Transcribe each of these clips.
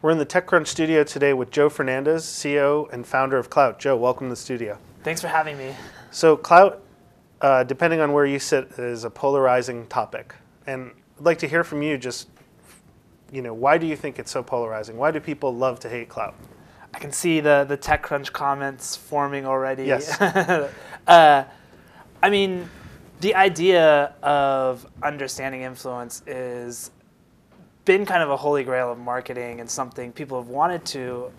We're in the TechCrunch studio today with Joe Fernandez, CEO and founder of Klout. Joe, welcome to the studio. Thanks for having me. So Klout, depending on where you sit, is a polarizing topic. And I'd like to hear from you just, why do you think it's so polarizing? Why do people love to hate Klout? I can see the TechCrunch comments forming already. Yes. I mean, the idea of understanding influence is been kind of a holy grail of marketing and something people have wanted to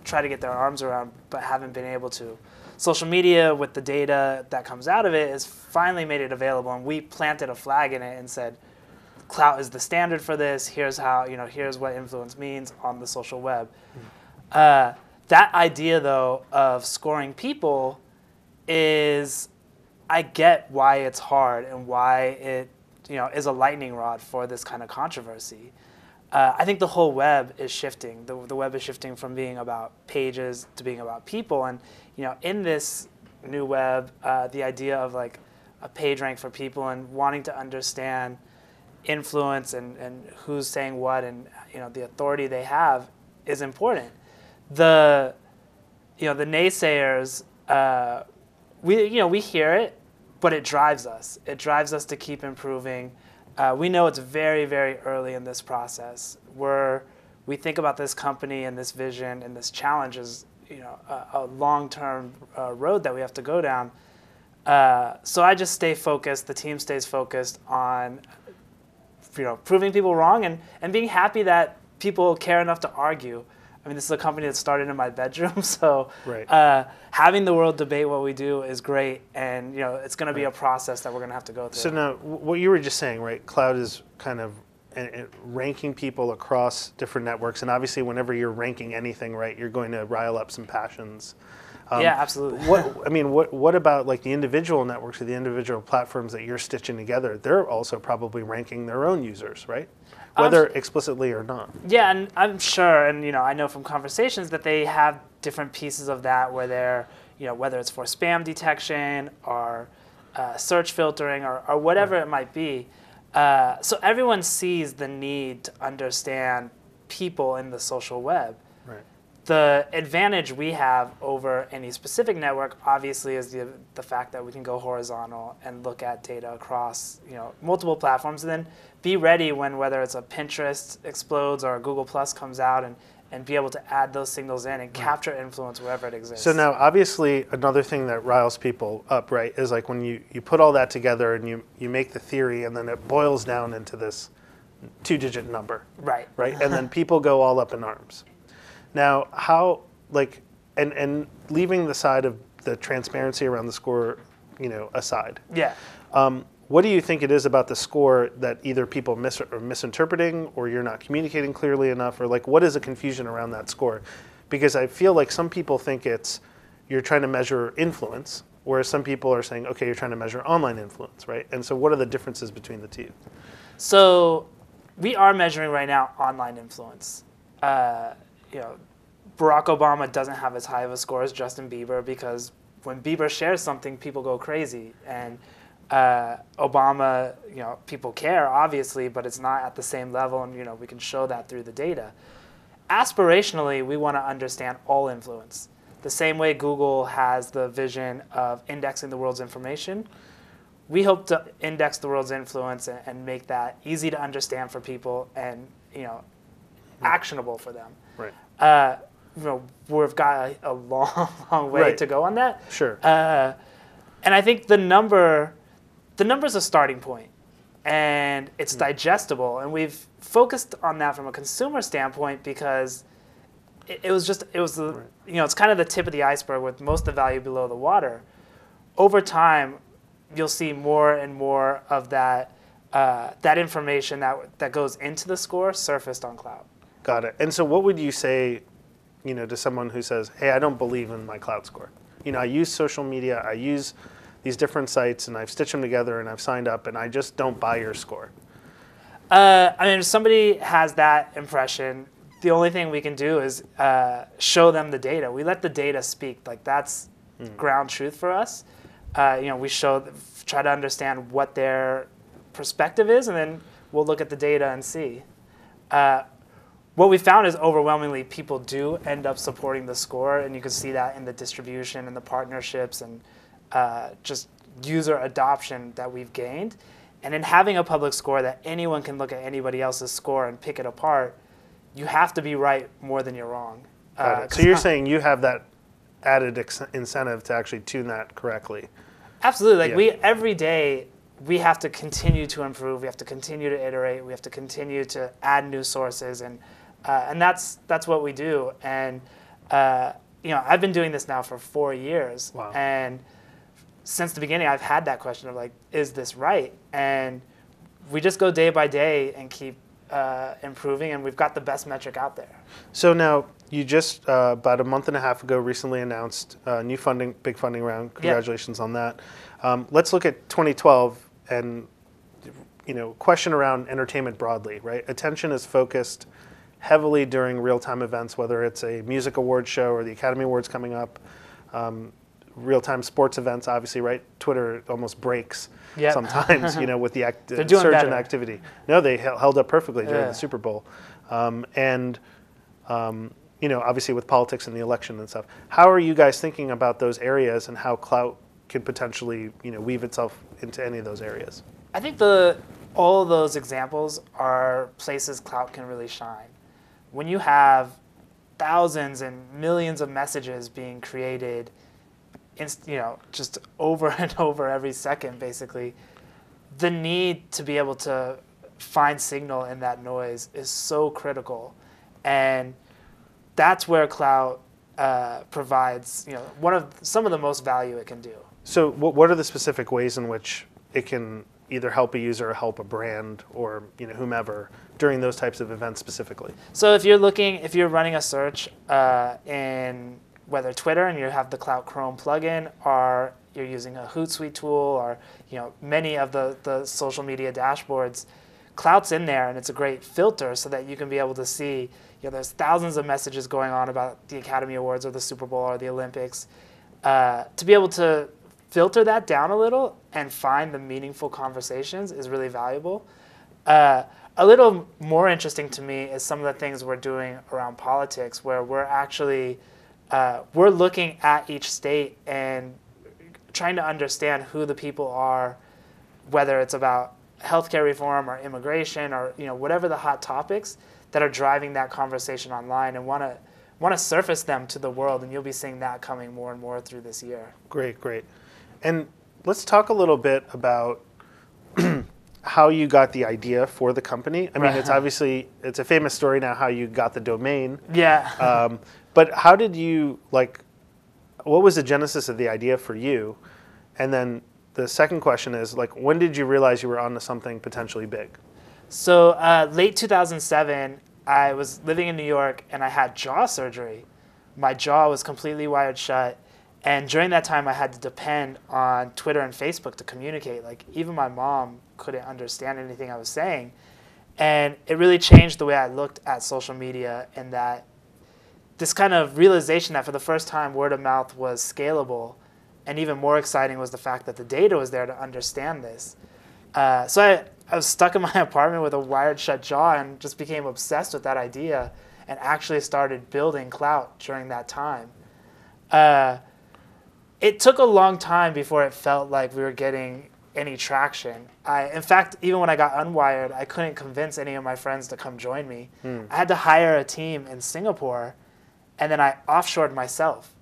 try to get their arms around but haven't been able to. Social media, with the data that comes out of it, has finally made it available, and we planted a flag in it and said, Klout is the standard for this. Here's how, here's what influence means on the social web. That idea, though, of scoring people is, I get why it's hard and why it is a lightning rod for this kind of controversy. I think the whole web is shifting. The web is shifting from being about pages to being about people. And in this new web, the idea of like a page rank for people and wanting to understand influence and who's saying what and the authority they have is important. The naysayers, we hear it, but it drives us. It drives us to keep improving. We know it's very, very early in this process. We think about this company and this vision and this challenge as a long-term road that we have to go down. So I just stay focused. The team stays focused on proving people wrong and being happy that people care enough to argue. I mean, this is a company that started in my bedroom, so right. Having the world debate what we do is great, and it's going to be a process that we're going to have to go through. So now, what you were just saying, right? Klout is kind of ranking people across different networks, and obviously, whenever you're ranking anything, right, you're going to rile up some passions. Yeah, absolutely. What about like the individual networks or the individual platforms that you're stitching together? They're also probably ranking their own users, right? Whether explicitly or not. Yeah, and I'm sure, and I know from conversations that they have different pieces of that where they're, whether it's for spam detection or search filtering or whatever it might be. So everyone sees the need to understand people in the social web. Right. The advantage we have over any specific network, obviously, is the fact that we can go horizontal and look at data across multiple platforms, and then be ready when whether it's a Pinterest explodes or a Google Plus comes out, and be able to add those signals in and capture influence wherever it exists. So now, obviously, another thing that riles people up, right, is like when you put all that together and you make the theory, and then it boils down into this 2-digit number. Right. Right, and then people go all up in arms. Now, how, and leaving the side of the transparency around the score, aside. Yeah. What do you think it is about the score that either people are misinterpreting, or you're not communicating clearly enough, or what is the confusion around that score? Because I feel like some people think you're trying to measure influence, whereas some people are saying, okay, you're trying to measure online influence, right? And so what are the differences between the two? So we are measuring right now online influence. Barack Obama doesn't have as high of a score as Justin Bieber, because when Bieber shares something, people go crazy. And Obama, people care, obviously, but it's not at the same level, and we can show that through the data. Aspirationally, we want to understand all influence. The same way Google has the vision of indexing the world's information, we hope to index the world's influence and make that easy to understand for people and actionable for them. Right. We've got a long way to go on that. Sure. And I think the number's a starting point, and it's digestible. And we've focused on that from a consumer standpoint because it's kind of the tip of the iceberg with most of the value below the water. Over time, you'll see more and more of that information that goes into the score surfaced on Klout. Got it. And so what would you say, to someone who says, hey, I don't believe in my Klout score? I use social media, I use these different sites, and I've stitched them together, and I've signed up, and I just don't buy your score. If somebody has that impression, the only thing we can do is show them the data. We let the data speak. That's ground truth for us. We try to understand what their perspective is, and then we'll look at the data and see. what we found is overwhelmingly people do end up supporting the score, and you can see that in the distribution and the partnerships and just user adoption that we've gained. And in having a public score that anyone can look at anybody else's score and pick it apart, you have to be right more than you're wrong. So you're saying you have that added incentive to actually tune that correctly. Absolutely. Like every day, we have to continue to improve. We have to continue to iterate. We have to continue to add new sources, and that's what we do. And I've been doing this now for 4 years, wow. And since the beginning, I've had that question of like, is this right? And we just go day by day and keep improving, and we've got the best metric out there. So now you just about a month and a half ago recently announced new funding, big funding round. Congratulations on that. Let's look at 2012 and question around entertainment broadly, right? Attention is focused heavily during real-time events, whether it's a music awards show or the Academy Awards coming up. Real-time sports events, obviously, right? Twitter almost breaks sometimes, with the surge in activity. No, they held up perfectly during the Super Bowl. Obviously with politics and the election and stuff. How are you guys thinking about those areas and how Klout can potentially, weave itself into any of those areas? I think all of those examples are places Klout can really shine. When you have thousands and millions of messages being created, just over and over every second, basically, the need to be able to find signal in that noise is so critical. And that's where Klout provides, some of the most value it can do. So what are the specific ways in which it can either help a user or help a brand or whomever during those types of events specifically? So if you're running a search in whether Twitter and you have the Klout Chrome plugin, or you're using a Hootsuite tool, or many of the social media dashboards, Klout's in there, and it's a great filter so that you can be able to see there's thousands of messages going on about the Academy Awards or the Super Bowl or the Olympics. To be able to filter that down a little and find the meaningful conversations is really valuable. A little more interesting to me is some of the things we're doing around politics, where we're actually we're looking at each state and trying to understand who the people are, whether it's about healthcare reform or immigration or whatever the hot topics that are driving that conversation online, and want to surface them to the world. And you'll be seeing that coming more and more through this year. Great. And let's talk a little bit about how you got the idea for the company. I mean, it's a famous story now how you got the domain. Yeah. But how did you, what was the genesis of the idea for you? And then the second question is, when did you realize you were onto something potentially big? So late 2007, I was living in New York, and I had jaw surgery. My jaw was completely wired shut. And during that time, I had to depend on Twitter and Facebook to communicate. Even my mom couldn't understand anything I was saying. And it really changed the way I looked at social media, in that this kind of realization that for the first time, word of mouth was scalable. And even more exciting was the fact that the data was there to understand this. So I was stuck in my apartment with a wired shut jaw and just became obsessed with that idea, and actually started building Klout during that time. It took a long time before it felt like we were getting any traction. In fact, even when I got unwired, I couldn't convince any of my friends to come join me. I had to hire a team in Singapore, and then I offshored myself.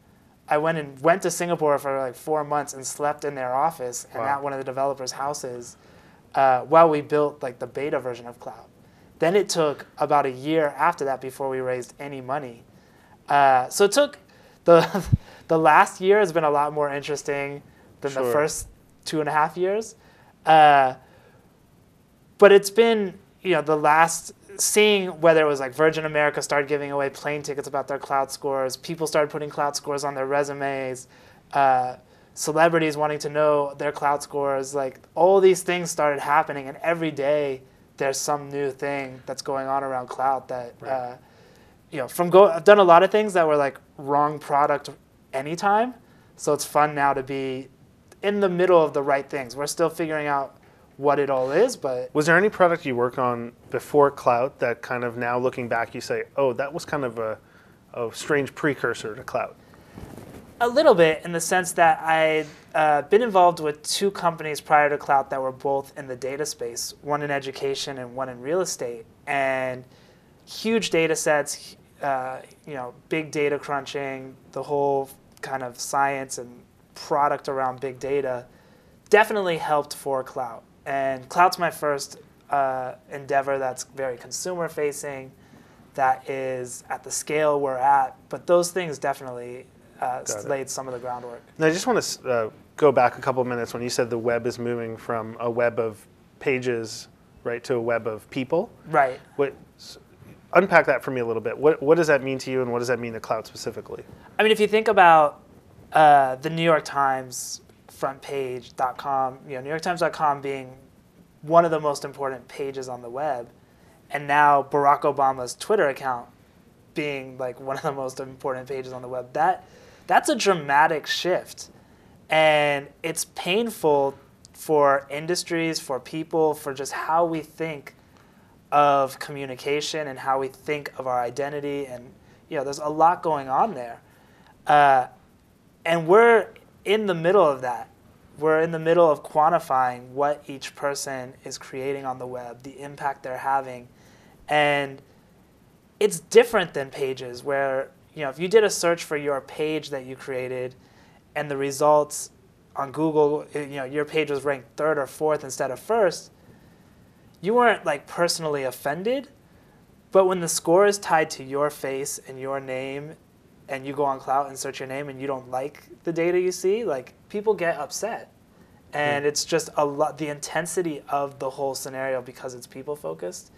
I went to Singapore for 4 months and slept in their office and at one of the developers' houses while we built the beta version of Klout. Then it took about a year after that before we raised any money. So it took the last year has been a lot more interesting than the first 2.5 years. But it's been, the last, seeing whether it was Virgin America started giving away plane tickets about their Klout scores, people started putting Klout scores on their resumes, celebrities wanting to know their Klout scores, all these things started happening, and every day there's some new thing that's going on around Klout that, I've done a lot of things that were wrong product anytime, so it's fun now to be in the middle of the right things. We're still figuring out what it all is. But was there any product you worked on before Klout that kind of now looking back you say, oh, that was kind of a strange precursor to Klout? A little bit, in the sense that I'd been involved with 2 companies prior to Klout that were both in the data space, one in education and one in real estate. And huge data sets, big data crunching, the whole kind of science and product around big data definitely helped for Klout. And Klout's my first endeavor that's very consumer facing, that is at the scale we're at. But those things definitely laid some of the groundwork. Now, I just want to go back a couple of minutes when you said the web is moving from a web of pages, right, to a web of people. Right. Unpack that for me a little bit. What does that mean to you, and what does that mean to Klout specifically? I mean, if you think about the New York Times frontpage.com, NewYorkTimes.com being one of the most important pages on the web, and now Barack Obama's Twitter account being like one of the most important pages on the web, that's a dramatic shift. And it's painful for industries, for people, for just how we think of communication and how we think of our identity. And there's a lot going on there. And we're in the middle of that. We're in the middle of quantifying what each person is creating on the web, the impact they're having. And it's different than pages where, if you did a search for your page that you created and the results on Google, your page was ranked 3rd or 4th instead of 1st, you weren't like personally offended. But when the score is tied to your face and your name, and you go on Klout and search your name and you don't like the data you see, like, people get upset. And it's just a lot. The intensity of the whole scenario, because it's people focused,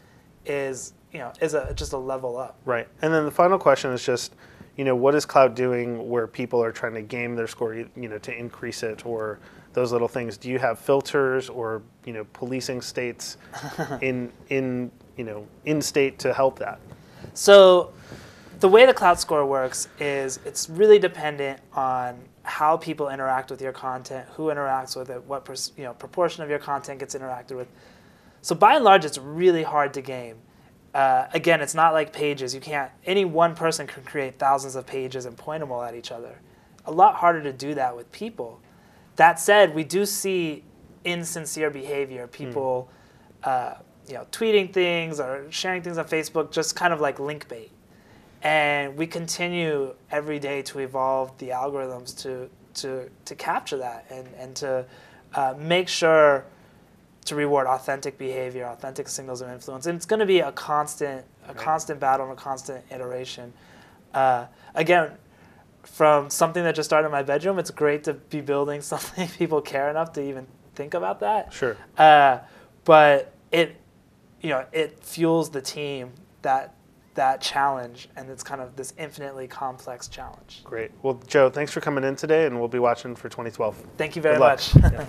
is just a level up. Right. And then the final question is just, what is Klout doing where people are trying to game their score, to increase it, or those little things? Do you have filters or, policing states in state to help that? So the way the Klout score works is it's really dependent on how people interact with your content, who interacts with it, what proportion of your content gets interacted with. So by and large, it's really hard to game. Again, it's not like pages. Any one person can create thousands of pages and point them all at each other. A lot harder to do that with people. That said, we do see insincere behavior, people tweeting things or sharing things on Facebook, just kind of like link bait. And we continue every day to evolve the algorithms to capture that and to make sure to reward authentic behavior, authentic signals of influence. And it's going to be a constant battle and a constant iteration. Again, from something that just started in my bedroom, it's great to be building something people care enough to even think about that. Sure. But it fuels the team that challenge, and it's kind of this infinitely complex challenge. Great. Well, Joe, thanks for coming in today, and we'll be watching for 2012. Thank you very much. Yeah.